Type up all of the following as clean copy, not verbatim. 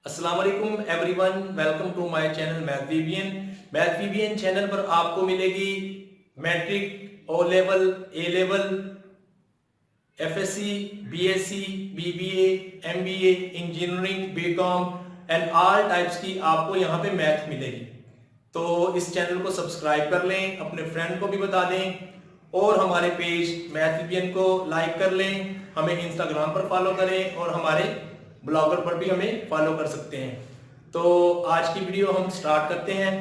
अस्सलाम वालेकुम everyone, welcome to my channel math VBN channel पर आपको मिलेगी matric, O level, A level, FSc, BSc, BBA, MBA, engineering, BCom and all types की आपको यहाँ पे मैथ मिलेगी। तो इस चैनल को सब्सक्राइब कर लें, अपने फ्रेंड को भी बता दें और हमारे पेज मैथ वीबीएन को लाइक कर लें। हमें इंस्टाग्राम पर फॉलो करें और हमारे ब्लॉगर पर भी हमें फॉलो कर सकते हैं। तो आज की वीडियो हम स्टार्ट करते हैं।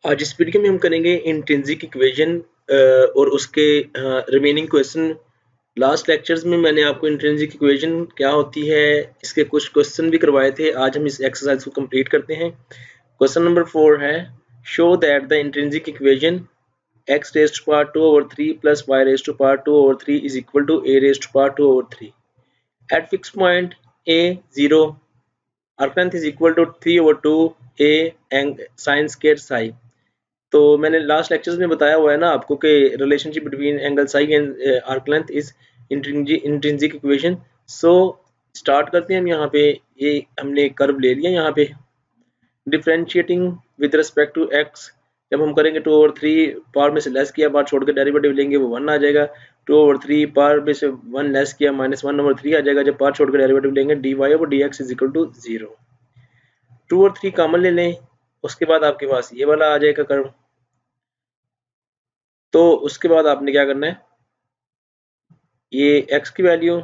आज इस वीडियो में हम करेंगे इंट्रिंसिक इक्वेशन और उसके रिमेनिंग क्वेश्चन। लास्ट लेक्चर्स में मैंने आपको इंट्रिंसिक इक्वेशन क्या होती है इसके कुछ क्वेश्चन भी करवाए थे। आज हम इस एक्सरसाइज को कंप्लीट करते हैं। क्वेश्चन नंबर 4 है, show that the intrinsic equation x raised to power 2 over 3 plus y raised to power 2 over 3 is equal to a raised to power 2 over 3 at fixed point a 0 arc length is equal to 3 over 2 a and sin square psi। तो मैंने last lectures में बताया हुआ है ना आपको कि relationship between angle Sai and arc length is intrinsic equation. So start करते हैं हम। यहाँ पे ये हमने कर्व ले लिया। यहाँ पे differentiating with respect to X जब हम करेंगे 2/3 पावर में से लेस किया, पावर छोड़ के डेरिवेटिव लेंगे वो 1 आ जाएगा। 2/3 पावर में से 1 लेस किया -1/3 आ जाएगा। जब पावर छोड़ के डेरिवेटिव लेंगे dy/dx इज इक्वल टू 0। 2 और 3 कॉमन ले लें, उसके बाद आपके पास ये वाला आ जाएगा कर्व। तो उसके बाद आपने क्या करना है, ये x की वैल्यू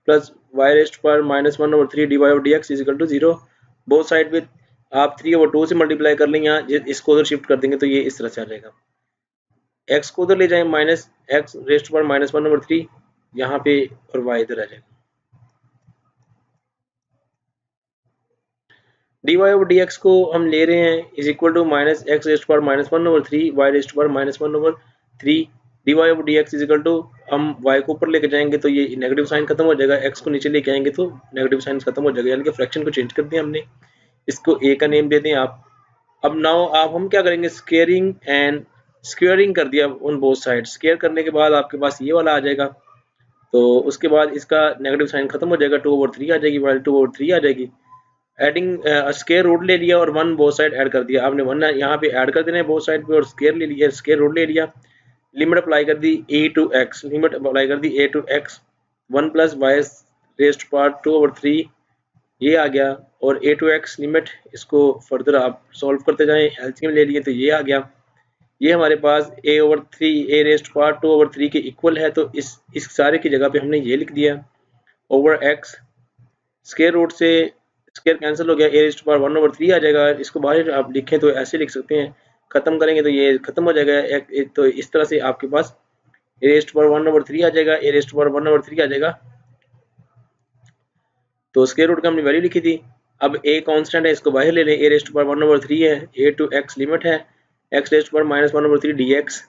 प्लस y रेस्ट पर -1/3 dy/dx is equal to 0। Both side में आप 3/2 से मल्टीप्लाई कर लेंगे। यहाँ इसको उधर शिफ्ट कर देंगे तो ये इस तरह से आ जाएगा। x को उधर ले जाएं -x रेस्ट पर -1/3 यहाँ पे, और y इधर आ जाएगा। dy/dx को हम ले रहे हैं is equal to -x rest पर -1/3 y रेस्ट पर -1/3 dy/dx इज इक्वल टू, हम y को ऊपर लेके जाएंगे तो ये नेगेटिव साइन खत्म हो जाएगा, x को नीचे लेके आएंगे तो नेगेटिव साइन खत्म हो जाएगा, यानी कि फ्रैक्शन को चेंज कर दिया हमने। इसको a का नेम दे दें आप। अब नाउ आप हम क्या करेंगे, स्क्वेयरिंग एंड स्क्वेयरिंग कर दिया ऑन बोथ साइड। स्क्वेयर करने के बाद आपके पास ये वाला आ जाएगा। तो उसके बाद इसका नेगेटिव साइन खत्म हो जाएगा, 2/3 आ जाएगी, वाली 2/3 आ जाएगी। एडिंग स्क्वायर रूट ले लिया और 1 बोथ साइड ऐड कर दिया। आपने 1 यहाँ पे ऐड कर देना है बोथ साइड पे, और स्क्वायर ले लिया, स्क्वायर रूट ले लिया। लिमिट अप्लाई कर दी a to x, limit apply कर दी a to x 1 plus Y rest power 2/3 ये आ गया। और a to x लिमिट, इसको फर्दर आप सॉल्व करते जाएं, एलसीएम ले लिए तो ये आ गया। ये हमारे पास a रेस्ट पावर 2/3 के इक्वल है, तो इस सारे की जगह पे हमने ये लिख दिया ओवर x। स्क्वायर रूट से स्क्वायर कैंसिल हो गया, a रेस्ट पावर 1/3 आ जाएगा। इसको बाहर आप लिखें तो ऐसे लिख सकते हैं, खत्म करेंगे तो ये खत्म हो जाएगा। तो इस तरह से आपके पास a रेस्ट पावर 1/3 आ जाएगा, a रेस्ट पावर 1/3 आ जाएगा। तो स्क्वायर रूट का हमने वैल्यू लिखी थी। अब a कांस्टेंट है, इसको बाहर ले लें, a रेस्ट पावर 1/3 है, a to x लिमिट है, x रेस्ट पावर -1/3 dx।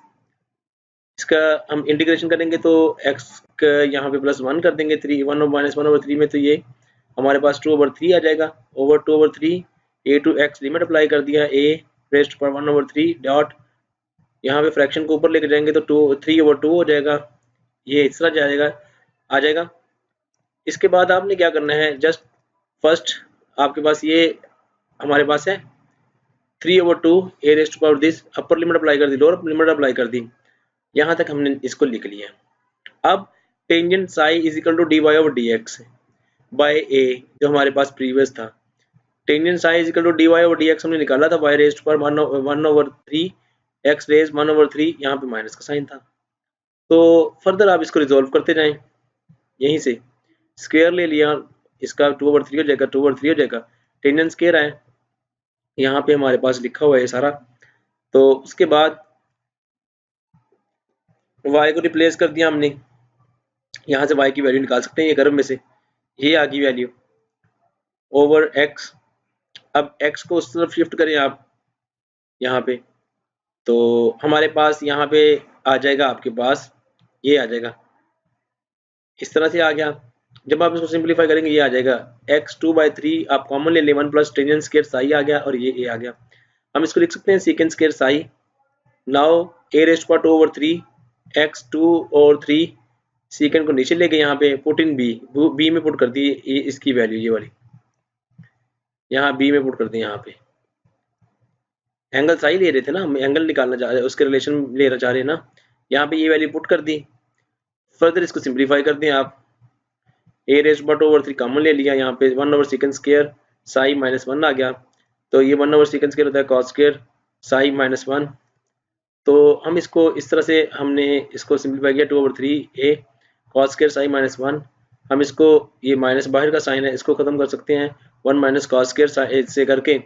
इसका हम इंटीग्रेशन करेंगे तो x का यहाँ पे +1 कर देंगे, 3 1 -1/3 में, तो ये हमारे पास 2/3 आ जाएगा। Over 2/3 a to x limit apply कर दिया, a रेस्ट पर 1/3 डॉट, यहाँ पे फ्रैक्शन को ऊपर लेके जाएंगे तो 3/2 हो जाएगा। ये इस तरह आ जाएगा। इसके बाद आपने क्या करना है, जस्ट फर्स्ट आपके पास ये हमारे पास है 3/2 a rest power this, upper limit apply कर दी, लोअर लिमिट अप्लाई कर दी, यहाँ तक हमने इसको लिख लिया। अब tangent psi is equal to dy/dx by a, जो हमारे पास प्रीवियस था। Tangent psi is equal to dy/dx हमने निकाला था, y रेज़्ड पर 1/3 x रेज़ 1/3, यहाँ पे माइनस का साइन था। तो फर्दर आप इसको रिजोल्व करते जाएं। यहीं से स्क्वायर ले लिया, इसका 2/3 हो जाएगा, 2/3 हो जाएगा। टेंजेंट स्क्वायर है, यहाँ पे हमारे पास लिखा हुआ है सारा। तो उसके बाद y को रिप्लेस कर दिया हमने, यहाँ से y की वैल्यू निकाल सकते हैं, ये कर्व में से ये आ गई वैल्यू ओवर x। अब x को उस तरफ शिफ्ट करें आप यहाँ पे, तो हमारे पास यहाँ पे आ जाएगा, आपके पास ये आ जाएगा, इस तरह से आ गया। जब आप इसको सिंपलीफाई करेंगे ये आ जाएगा x 2/3, आप कॉमन ले लें 1 प्लस टेंजेंट स्क्वायर साई आ गया, और ये आ गया। हम इसको लिख सकते हैं second square Sai. Now a raised power 2/3 x 2 और 3, सेकेंड को नीचे लेके यहाँ पे पुट इन b में पुट कर दी, ये इसकी वैल्यू ये वाली। यहाँ बी में पुट कर दें। यहाँ पे एंगल साई ले रहे थे ना, हम एंगल निकालना चाह रहे, उसके रिलेशन लेना चाह रहे हैं ना। यहाँ पे ये वैल्यू पुट कर दी। फर्दर इसको सिंप्लीफाई कर दें आप। ए रेस्ट बट ओवर 3 कॉमन ले लिया, यहाँ पे 1/sec स्क्वायर साई -1 आ गया। तो ये 1/sec स्क्वायर होता है cos स्क्वायर साई -1। तो हम इसको इस तरह से हमने इसको सिंप्लीफाई किया 2/3 a cos स्क्वायर साई -1। हम इसको ये माइनस बाहर का साइन है, इसको खत्म कर सकते हैं 1 - cos स्क्वायर से करके।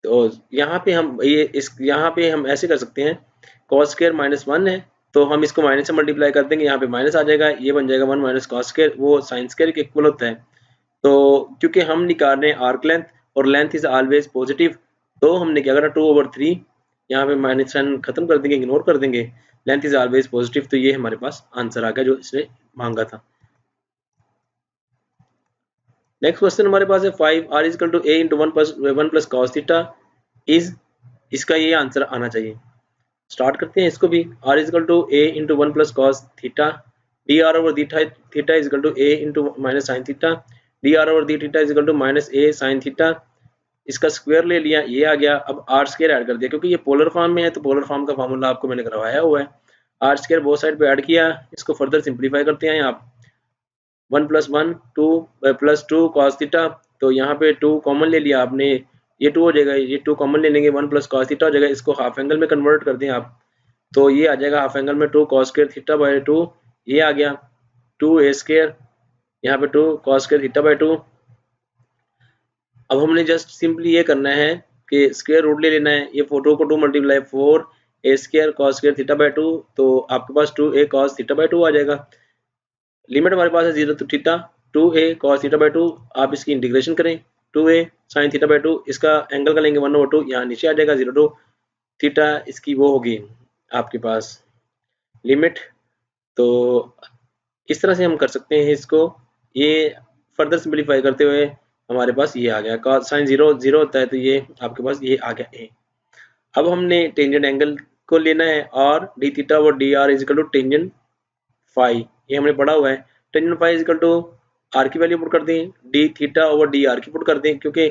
तो यहाँ पे हम यहाँ पे हम ऐसे कर सकते हैं, cos स्क्वायर -1 है तो हम इसको माइनस से मल्टीप्लाई कर देंगे, यहाँ पे माइनस आ जाएगा, ये बन जाएगा 1 - cos स्क्वायर, वो साइन स्क्वायर के इक्वल होता है। तो क्योंकि हम निकाल रहे हैं आर्क लेंथ और लेंथ इज ऑलवेज पॉजिटिव, तो हमने क्या करा 2/3 यहाँ पे माइनस साइन खत्म कर देंगे, इग्नोर कर देंगे, लेंथ इज ऑलवेज पॉजिटिव। तो ये हमारे पास आंसर आ गया जो इसने मांगा था। नेक्स्ट क्वेश्चन हमारे पास है 5 r is equal to a into 1 plus cos theta is, इसका ये आंसर आना चाहिए। स्टार्ट करते हैं इसको भी। r is equal to a into 1 plus cos theta D are over D theta is equal to a into minus sine theta D are over D theta is equal to minus a sine theta. इसका square ले लिया, ये आ गया। अब are square add कर दिया, क्योंकि ये पोलर फॉर्म में है तो पोलर फॉर्म का फार्मूला आपको मैंने करवाया हुआ है। आर स्क्वायर बोथ साइड पे ऐड किया, इसको फर्दर सिंप्लीफाई करते हैं आप। 1 + 1 2 + 2 cos थीटा, तो यहाँ पे 2 कॉमन ले लिया आपने, ये 2 हो जाएगा, ये 2 कॉमन ले लेंगे, 1 + cos थीटा हो जाएगा। इसको हाफ एंगल में कन्वर्ट कर दें आप, तो ये आ जाएगा हाफ एंगल में 2 cos स्क्वायर थीटा बाय 2, ये आ गया 2a स्क्वायर, यहाँ पे 2 cos स्क्वायर थीटा बाय 2। अब हमने जस्ट सिंपली ये करना है कि स्क्वायर रूट ले लेना है, ये 2 को 2 multiply 4a square cos square theta by 2, तो आपके पास 2a cos थीटा बाय 2 आ जाएगा। लिमिट हमारे पास है 0 to theta 2a cos theta by 2, आप इसकी इंटीग्रेशन करें 2a sin थीटा बाय 2, इसका एंगल का लेंगे 1/2, यहाँ नीचे आ जाएगा 0 to थीटा, इसकी वो होगी आपके पास लिमिट। तो इस तरह से हम कर सकते हैं इसको। ये फर्दर सिंप्लीफाई करते हुए हमारे पास ये आ गया, cos साइन 0 0 होता है, तो ये आपके पास ये आ गया a। अब हमने टेंजेंट एंगल को लेना है, और डी थीटा और D R is equal to tangent phi, ये हमने पढ़ा हुआ है। Tangent phi is equal to R की वैल्यू पुट कर दें, D theta over D R की पुट कर दें, क्योंकि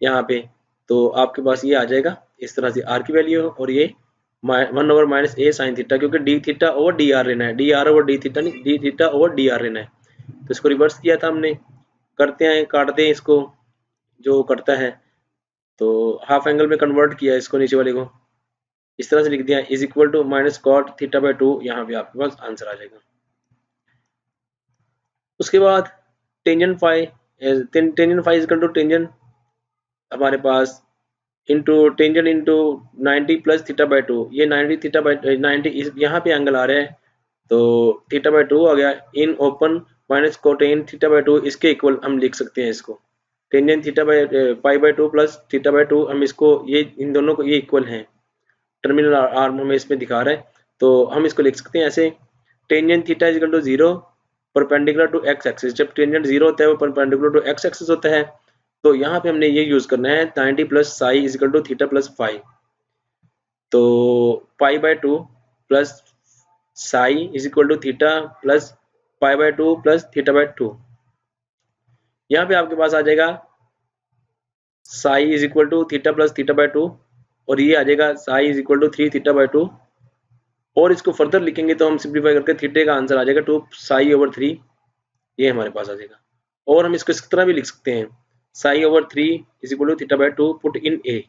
यहाँ पे तो आपके पास ये आ जाएगा इस तरह से आर की वैल्यू, और ये 1/-a साइन थीटा, क्योंकि d theta over D r लेना है, d are over d theta नहीं, d theta over D r लेना है। तो इसको रिवर्स किया था हमने, करते हैं काटते हैं इसको जो करता है, तो हाफ एंगल में कन्वर्ट किया इसको, नीचे वाले को इस तरह से लिख दिया is equal to minus cot theta by 2, यहाँ पे आपके पास आंसर आ जाएगा। उसके बाद tangent phi is equal to tangent हमारे पास into tangent into 90 plus theta by 2, ये 90 थीटा बाय 90 यहाँ पे एंगल आ रहा है, तो थीटा बाय 2 आ गया in open minus cotan theta by 2, इसके इक्वल हम लिख सकते हैं इसको। Tangent theta by pi by 2 plus theta by 2, हम इसको ये इन दोनों को ये इक्वल हैं, टर्मिनल आर्म हमें इसमें दिखा रहा है, तो हम इसको लिख सकते हैं ऐसे। Tangent theta is equal to 0 perpendicular to X axis, जब टेंजेंट 0 होता है वो परपेंडिकुलर टू एक्स एक्सिस होता है, तो यहाँ पे हमने ये यूज करना है 90 plus psi is equal to theta plus phi, तो pi by 2 plus psi is equal to theta plus pi by 2 plus theta by 2। यहाँ पे आपके पास आ जाएगा psi is equal to theta plus theta by 2, और ये आ जाएगा psi is equal to 3 theta by 2, और इसको फर्दर लिखेंगे तो हम सिंप्लीफाई करके थीटे का आंसर आ जाएगा 2 साई ओवर 3, ये हमारे पास आ जाएगा। और हम इसको इस तरह भी लिख सकते हैं psi over 3 is equal to theta by 2 put in a,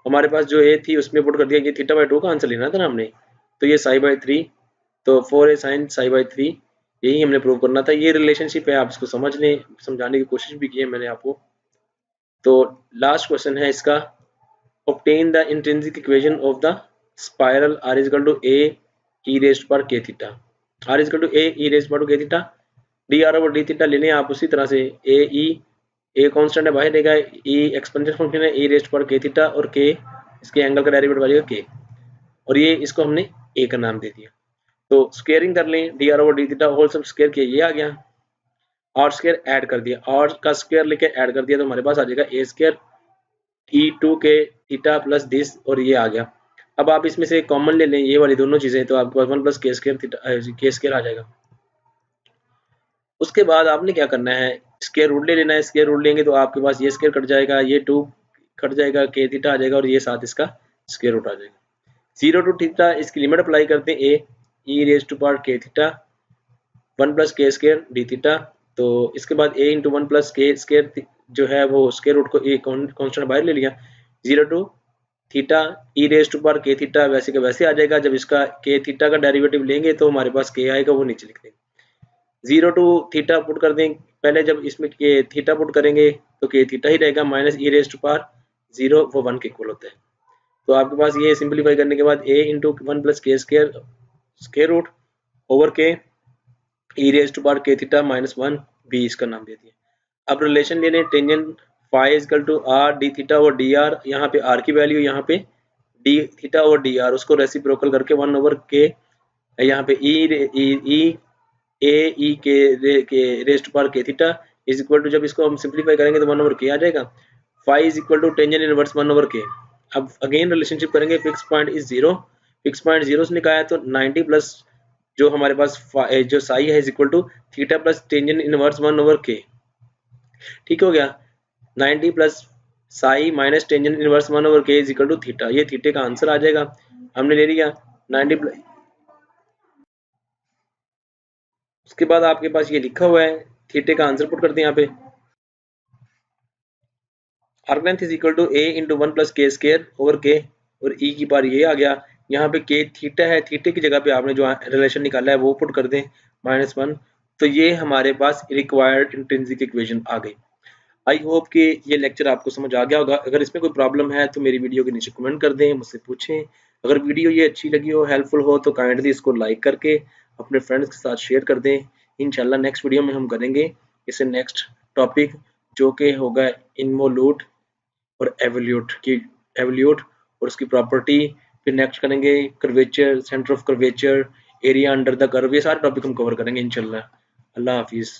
हमारे पास जो ए थी उसमें पुट कर दिया, ये थीटा बाय 2 का आंसर लेना था ना हमने, तो ये साई बाय 3, तो 4a साइन साई बाय 3, यही हमने प्रूव करना था। ये रिलेशनशिप है, आप इसको समझ लें, समझाने की कोशिश भी की है मैंने आपको। तो लास्ट क्वेश्चन है इसका, obtain the intrinsic equation of the spiral r is equal to a e raised पर k theta, r is equal to a e raised पर k theta, dr over d theta लेने आप उसी तरह से a constant है बाहर रहेगा, e एक्सपोनेंशियल फंक्शन है, e raised पर k theta, और k इसके एंगल का डेरिवेटिव आ जाएगा k, और ये इसको हमने a का नाम दे दिया। तो स्क्वायरिंग कर लें, dr over d theta whole सब स्क्वायर किया, ये आ गया, r स्क्वायर ऐड कर दिया, r का स्क्वायर लेके ऐड कर दिया, तो हमारे पास आ जाएगा a square e2k theta plus this, और ये आ गया। अब आप इसमें से कॉमन ले लें ये वाली दोनों चीजें, तो आपके पास 1 plus k square theta k square आ जाएगा। उसके बाद आपने क्या करना है, स्क्वायर रूट ले लेना है। स्क्वायर रूट लेंगे तो आपके पास ये स्क्वायर कट जाएगा, ये 2 कट जाएगा, के थीटा आ जाएगा और ये साथ इसका स्क्वायर रूट आ जाएगा। 0 टू थीटा इसकी लिमिट अप्लाई करते हैं, ए ई raise to power K theta 1 plus K square D theta. तो इसके बाद A into 1 plus K square जो है वो स्क्वायर रूट को ए कॉन्स्टेंट बाहर ले लिया। 0 to theta E raise to power K theta वैसे का वैसे आ जाएगा। जब इसका के थीटा का डेरिवेटिव लेंगे तो हमारे पास के आएगा, वो नीचे लिख देंगे। 0 टू थीटा पुट कर दें, पहले जब इसमें के थीटा पुट करेंगे तो के थीटा ही रहेगा, minus E raise to power 0 वो 1 के इक्वल होता है। तो आपके पास ये सिंप्लीफाई करने के बाद A into 1 plus K square square root over K E raise to power K theta minus 1 B इसका नाम दे दिया। अब रिलेशन ले लें, tangent phi equal to R D theta और डी आर, यहाँ पे आर की वैल्यू, यहाँ पे डी थीटा और डी आर, उसको रेसिप्रोकल करके 1 ओवर के, यहाँ पे ई के raise to power K theta is equal to, जब इसको हम सिंप्लीफाई करेंगे तो 1 ओवर के आ जाएगा। Phi is equal to tangent inverse 1 over K. अब अगेन रिलेशनशिप करेंगे, fix point is 0, fix point 0 से निकाला तो 90 प्लस जो हमारे पास जो साई है is equal to theta plus tangent inverse 1 over K. ठीक हो गया, 90 plus psi minus tangent inverse 1 over K is equal to theta, ये थीटे का आंसर आ जाएगा। हमने ले लिया 90 उसके बाद आपके पास ये लिखा हुआ है, थीटे का आंसर पुट करते हैं यहाँ पे। Arc length is equal to A into 1 plus K square over K, और ई की बार ये आ गया, यहाँ पे के थीटा है, थीटे की जगह पे आपने जो रिलेशन निकाला है वो पुट कर दें -1, तो ये हमारे पास रिक्वायर्ड इंट्रिंसिक इक्वेशन आ गई। आई होप कि ये लेक्चर आपको समझ आ गया होगा। अगर इसमें कोई प्रॉब्लम है तो मेरी वीडियो के नीचे कमेंट कर दें, मुझसे पूछें। अगर वीडियो ये अच्छी लगी हो, हेल्पफुल हो, तो काइंडली इसको लाइक करके अपने फ्रेंड्स के साथ शेयर कर दें। इंशाल्लाह नेक्स्ट वीडियो में हम करेंगे इसे नेक्स्ट टॉपिक, जो कि होगा इनवोल्यूट और एवोल्यूट और उसकी प्रॉपर्टी। फिर नेक्स्ट करेंगे curvature, centre of curvature, area under the curve, ये सारे टॉपिक हम कवर करेंगे इंशाल्लाह। अल्लाह हाफिज़।